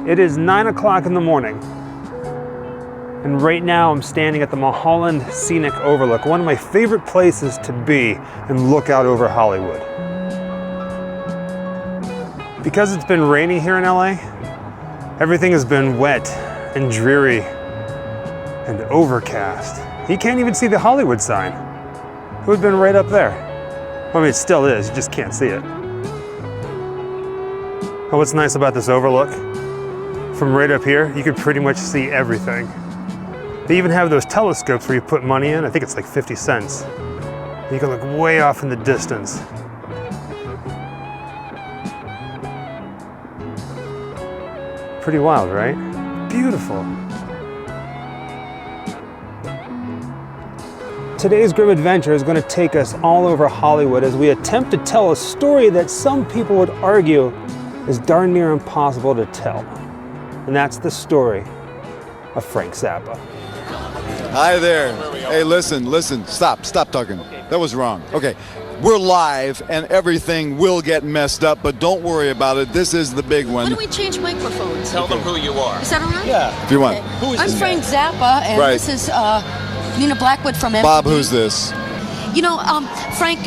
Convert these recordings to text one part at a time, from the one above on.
It is 9 o'clock in the morning. And right now I'm standing at the Mulholland Scenic Overlook, one of my favorite places to be and look out over Hollywood. Because it's been raining here in LA, everything has been wet and dreary and overcast. You can't even see the Hollywood sign. It would have been right up there. I mean, it still is, you just can't see it. And what's nice about this overlook, from right up here, you can pretty much see everything. They even have those telescopes where you put money in. I think it's like 50 cents. You can look way off in the distance. Pretty wild, right? Beautiful. Today's Grimm adventure is going to take us all over Hollywood as we attempt to tell a story that some people would argue is darn near impossible to tell. And that's the story of Frank Zappa. Hi there. Hey, listen, stop talking. That was wrong. Okay, we're live and everything will get messed up, but don't worry about it. This is the big one. Why don't we change microphones? Tell them who you are. Is that all right? Yeah. If you want. Okay. Who is I'm this Frank Zappa, and Right. this is Nina Blackwood from MTV. Bob, who's this? You know, Frank,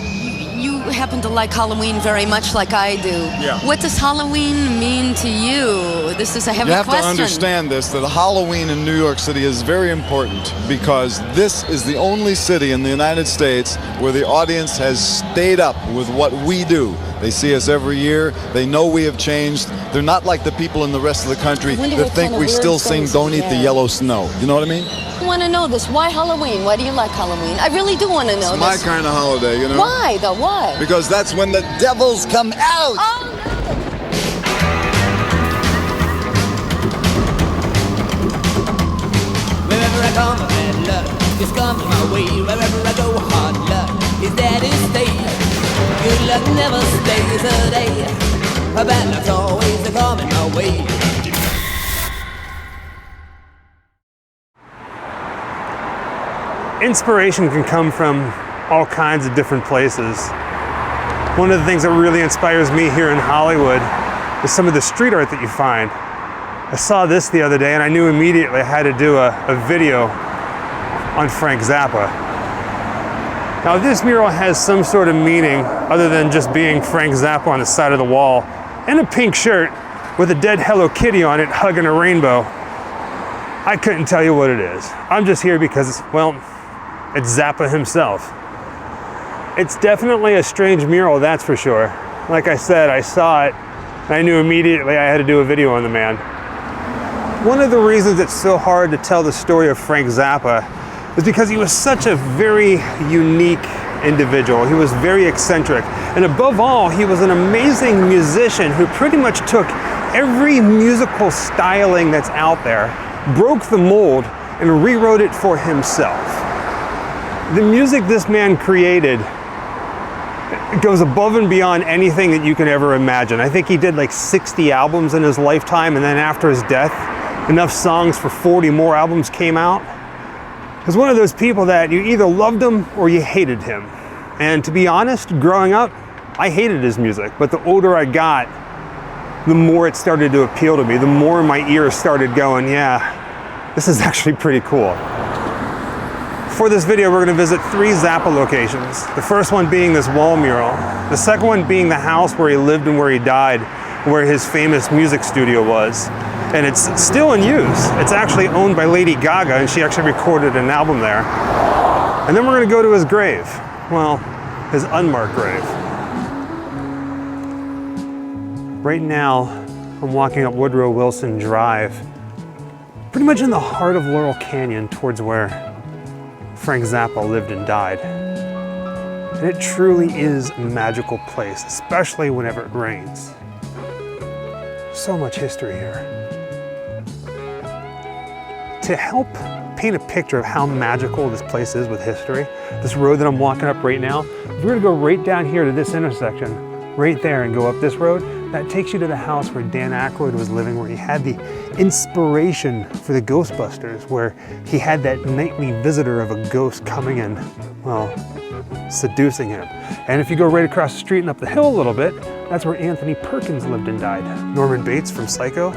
you happen to like Halloween very much like I do. Yeah. What does Halloween mean to you? This is a heavy You have question. to understand this, that Halloween in New York City is very important because this is the only city in the United States where the audience has stayed up with what we do. They see us every year. They know we have changed. They're not like the people in the rest of the country I wonder that what think kind of we weird still sing things Don't we Eat the have. Yellow Snow. You know what I mean? I want to know this. Why Halloween? Why do you like Halloween? I really do want to know It's my this. kind of holiday, you know? Why, though? Why? Because that's when the devils come out. Oh, no. Wherever I come, bad luck just comes my way. Wherever I go, hard luck is there to stay. Good luck never stays a day. Bad luck's always coming my way. Inspiration can come from all kinds of different places. One of the things that really inspires me here in Hollywood is some of the street art that you find. I saw this the other day and I knew immediately I had to do a video on Frank Zappa. Now this mural has some sort of meaning other than just being Frank Zappa on the side of the wall in a pink shirt with a dead Hello Kitty on it hugging a rainbow. I couldn't tell you what it is. I'm just here because, well, it's Zappa himself. It's definitely a strange mural, that's for sure. Like I said, I saw it and I knew immediately I had to do a video on the man. One of the reasons it's so hard to tell the story of Frank Zappa is because he was such a very unique individual. He was very eccentric. And above all, he was an amazing musician who pretty much took every musical styling that's out there, broke the mold, and rewrote it for himself. The music this man created goes above and beyond anything that you can ever imagine. I think he did like 60 albums in his lifetime, and then after his death, enough songs for 40 more albums came out. He was one of those people that you either loved him or you hated him. And to be honest, growing up, I hated his music, but the older I got, the more it started to appeal to me, the more my ears started going, yeah, this is actually pretty cool. For this video, we're going to visit 3 Zappa locations. The first one being this wall mural. The second one being the house where he lived and where he died, where his famous music studio was. And it's still in use. It's actually owned by Lady Gaga, and she actually recorded an album there. And then we're going to go to his grave. Well, his unmarked grave. Right now, I'm walking up Woodrow Wilson Drive, pretty much in the heart of Laurel Canyon towards where Frank Zappa lived and died. And it truly is a magical place, especially whenever it rains. So much history here. To help paint a picture of how magical this place is with history, this road that I'm walking up right now, if we were to go right down here to this intersection, right there, and go up this road, that takes you to the house where Dan Aykroyd was living, where he had the inspiration for the Ghostbusters, where he had that nightly visitor of a ghost coming and, well, seducing him. And if you go right across the street and up the hill a little bit, that's where Anthony Perkins lived and died. Norman Bates from Psycho,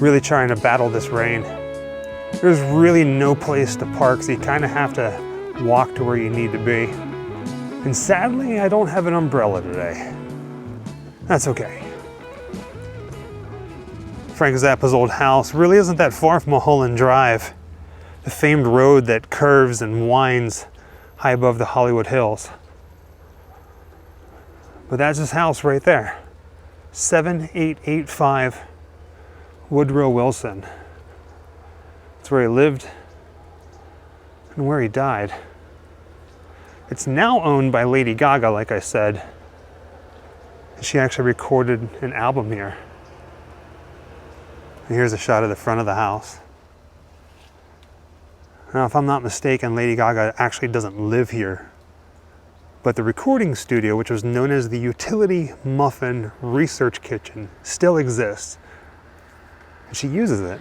really trying to battle this rain. There's really no place to park, so you kind of have to walk to where you need to be. And sadly, I don't have an umbrella today. That's okay. Frank Zappa's old house really isn't that far from Mulholland Drive, the famed road that curves and winds high above the Hollywood Hills. But that's his house right there. 7885 Woodrow Wilson. It's where he lived and where he died. It's now owned by Lady Gaga, like I said. She actually recorded an album here. And here's a shot of the front of the house. Now, if I'm not mistaken, Lady Gaga actually doesn't live here. But the recording studio, which was known as the Utility Muffin Research Kitchen, still exists. And she uses it.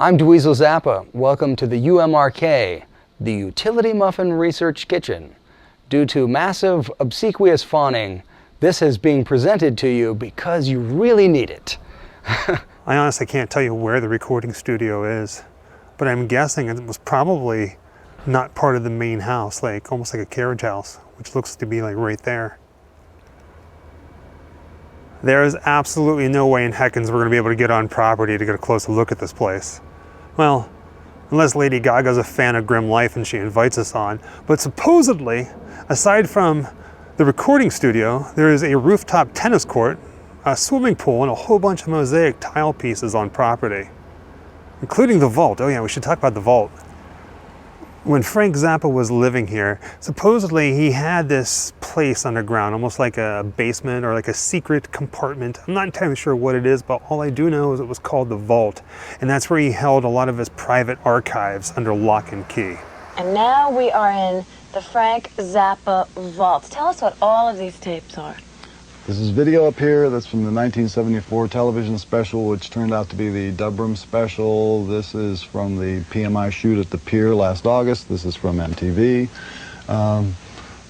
I'm Dweezil Zappa. Welcome to the UMRK, the Utility Muffin Research Kitchen. Due to massive obsequious fawning, this is being presented to you because you really need it. I honestly can't tell you where the recording studio is, but I'm guessing it was probably not part of the main house, like almost like a carriage house, which looks to be like right there. There is absolutely no way in heckins we're going to be able to get on property to get a closer look at this place. Well, unless Lady Gaga's a fan of Grimm life and she invites us on. But supposedly, aside from the recording studio, there is a rooftop tennis court, a swimming pool, and a whole bunch of mosaic tile pieces on property, including the vault. Oh yeah, we should talk about the vault. When Frank Zappa was living here, supposedly he had this place underground, almost like a basement or like a secret compartment. I'm not entirely sure what it is, but all I do know is it was called the vault. And that's where he held a lot of his private archives under lock and key. And now we are in the Frank Zappa vault. Tell us what all of these tapes are. This is video up here that's from the 1974 television special, which turned out to be the Dubroom special. This is from the PMI shoot at the Pier last August. This is from MTV.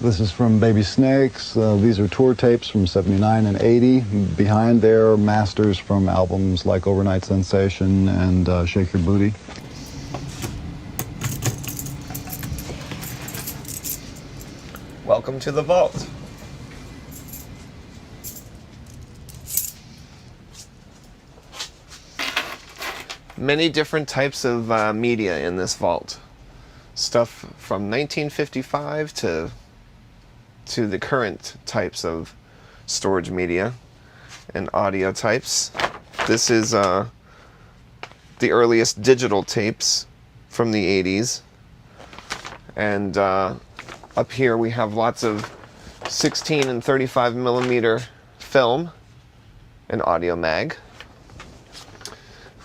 This is from Baby Snakes. These are tour tapes from 79 and 80. Behind there, masters from albums like Overnight Sensation and Shake Your Booty. Welcome to the vault. Many different types of media in this vault. Stuff from 1955 to the current types of storage media and audio types. This is the earliest digital tapes from the 80s. And up here we have lots of 16 and 35 millimeter film and audio mag.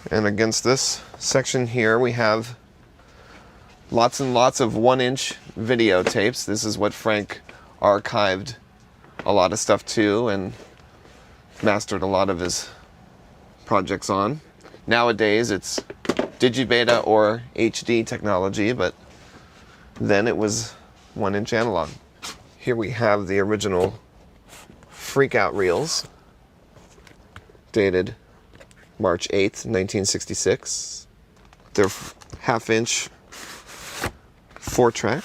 And against this section here, we have lots and lots of 1-inch videotapes. This is what Frank archived a lot of stuff to and mastered a lot of his projects on. Nowadays, it's digibeta or HD technology, but then it was 1-inch analog. Here we have the original Freakout reels, dated March 8th, 1966. They're half-inch 4-track.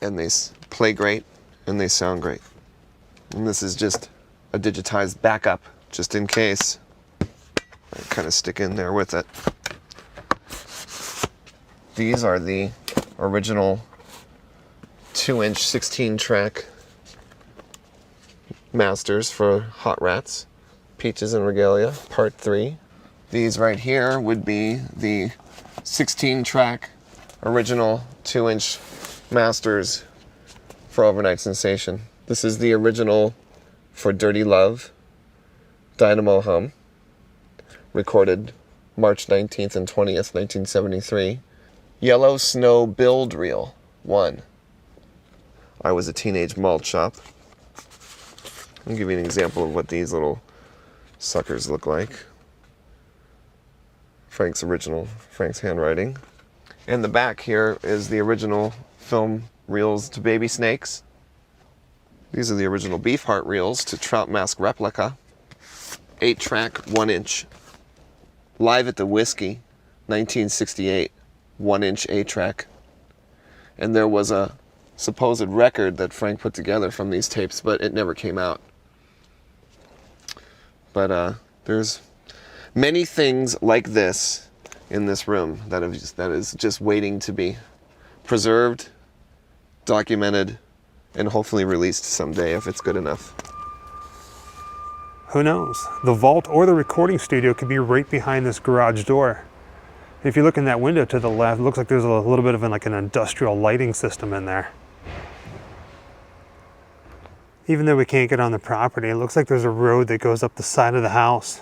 And they play great, and they sound great. And this is just a digitized backup, just in case. I kind of stick in there with it. These are the original 2-inch 16-track masters for Hot Rats, Peaches and Regalia, Part 3. These right here would be the 16-track original 2-inch masters for Overnight Sensation. This is the original for Dirty Love, Dynamo Hum, recorded March 19th and 20th, 1973. Yellow Snow Build Reel 1. I Was a Teenage Malt Shop. I'll give you an example of what these little suckers look like. Frank's handwriting. And the back here is the original film reels to Baby Snakes. These are the original Beefheart reels to Trout Mask Replica. 8-track, 1-inch. Live at the Whiskey, 1968. 1-inch 8-track. And there was a supposed record that Frank put together from these tapes, but it never came out. But there's many things like this in this room that is just waiting to be preserved, documented, and hopefully released someday if it's good enough. Who knows? The vault or the recording studio could be right behind this garage door. If you look in that window to the left, it looks like there's a little bit of like an industrial lighting system in there. Even though we can't get on the property, it looks like there's a road that goes up the side of the house,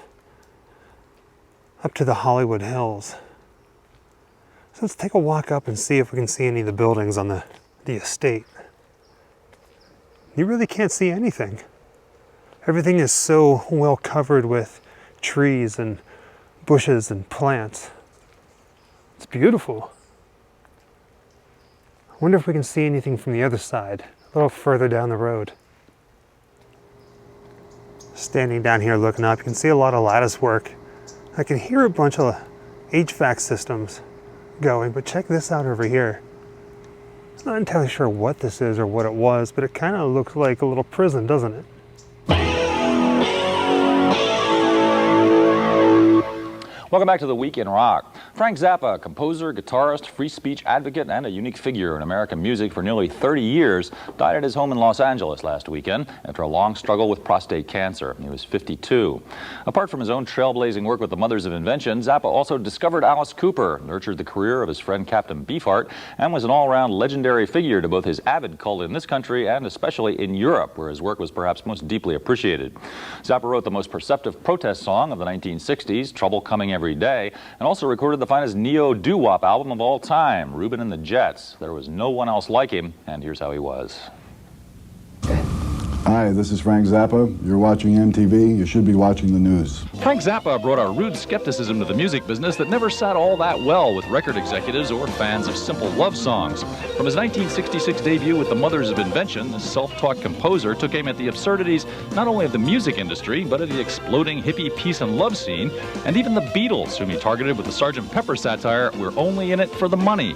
up to the Hollywood Hills. So let's take a walk up and see if we can see any of the buildings on the estate. You really can't see anything. Everything is so well covered with trees and bushes and plants. It's beautiful. I wonder if we can see anything from the other side, a little further down the road. Standing down here looking up, you can see a lot of lattice work. I can hear a bunch of HVAC systems going, but check this out over here. I'm not entirely sure what this is or what it was, but it kind of looks like a little prison, doesn't it? Welcome back to the Week in Rock. Frank Zappa, composer, guitarist, free speech advocate, and a unique figure in American music for nearly 30 years, died at his home in Los Angeles last weekend after a long struggle with prostate cancer. He was 52. Apart from his own trailblazing work with the Mothers of Invention, Zappa also discovered Alice Cooper, nurtured the career of his friend Captain Beefheart, and was an all-around legendary figure to both his avid cult in this country and especially in Europe, where his work was perhaps most deeply appreciated. Zappa wrote the most perceptive protest song of the 1960s, Trouble Coming Every Day, and also recorded the finest neo-doo-wop album of all time, Reuben and the Jets. There was no one else like him, and here's how he was. Hi, this is Frank Zappa. You're watching MTV. You should be watching the news. Frank Zappa brought a rude skepticism to the music business that never sat all that well with record executives or fans of simple love songs. From his 1966 debut with the Mothers of Invention, the self-taught composer took aim at the absurdities not only of the music industry, but of the exploding hippie peace and love scene, and even the Beatles, whom he targeted with the Sgt. Pepper satire, "We're only in it for the money."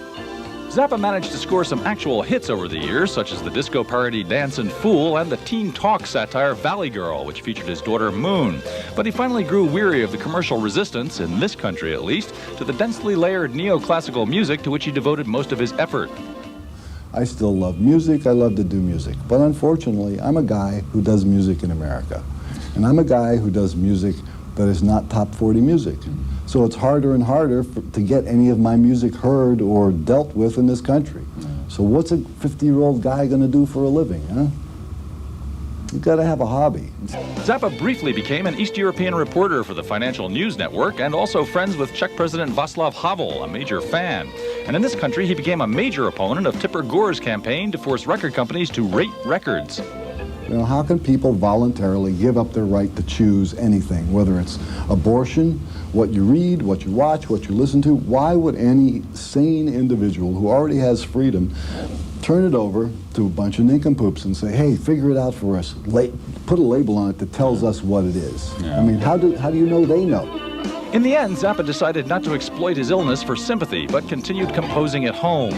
Zappa managed to score some actual hits over the years, such as the disco parody Dancin' Fool and the teen talk satire Valley Girl, which featured his daughter Moon. But he finally grew weary of the commercial resistance, in this country at least, to the densely layered neoclassical music to which he devoted most of his effort. I still love music. I love to do music. But unfortunately, I'm a guy who does music in America. And I'm a guy who does music that is not top 40 music. So it's harder and harder to get any of my music heard or dealt with in this country. So what's a 50-year-old guy going to do for a living, huh? You've got to have a hobby. Zappa briefly became an East European reporter for the Financial News Network and also friends with Czech President Václav Havel, a major fan. And in this country, he became a major opponent of Tipper Gore's campaign to force record companies to rate records. You know, how can people voluntarily give up their right to choose anything, whether it's abortion, what you read, what you watch, what you listen to? Why would any sane individual who already has freedom turn it over to a bunch of nincompoops and say, hey, figure it out for us, put a label on it that tells us what it is? Yeah. I mean, how do you know they know? In the end, Zappa decided not to exploit his illness for sympathy, but continued composing at home.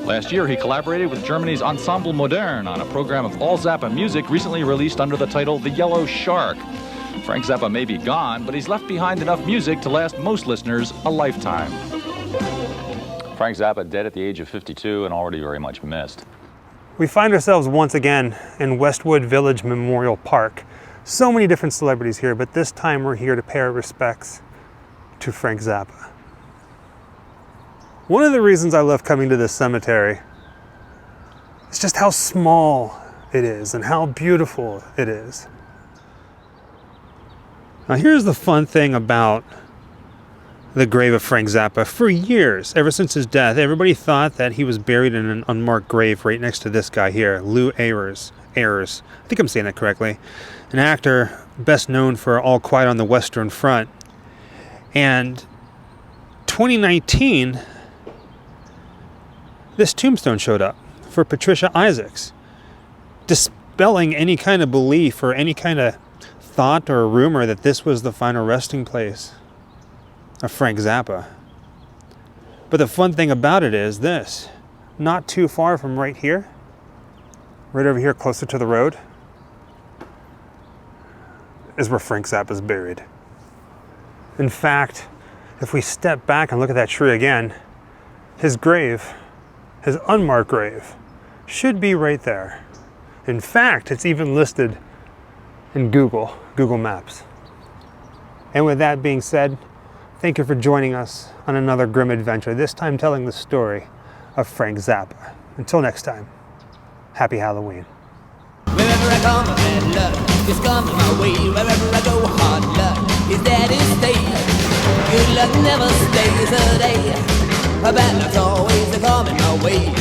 Last year, he collaborated with Germany's Ensemble Modern on a program of all Zappa music recently released under the title The Yellow Shark. Frank Zappa may be gone, but he's left behind enough music to last most listeners a lifetime. Frank Zappa dead at the age of 52 and already very much missed. We find ourselves once again in Westwood Village Memorial Park. So many different celebrities here, but this time we're here to pay our respects to Frank Zappa. One of the reasons I love coming to this cemetery is just how small it is and how beautiful it is. Now here's the fun thing about the grave of Frank Zappa. For years, ever since his death, everybody thought that he was buried in an unmarked grave right next to this guy here, Lou Ayres. I think I'm saying that correctly. An actor best known for All Quiet on the Western Front. And 2019, this tombstone showed up for Patricia Isaacs, dispelling any kind of belief or any kind of thought or rumor that this was the final resting place of Frank Zappa. But the fun thing about it is this: not too far from right here, right over here closer to the road, is where Frank Zappa's buried. In fact, if we step back and look at that tree again, his grave, his unmarked grave, should be right there. In fact, it's even listed in Google Maps. And with that being said, thank you for joining us on another Grimm adventure, this time telling the story of Frank Zappa. Until next time, happy Halloween. Wherever I come, bad luck just comes my way. Wherever I go, hard luck is there to stay. Good luck never stays a day. Bad luck's always coming my way.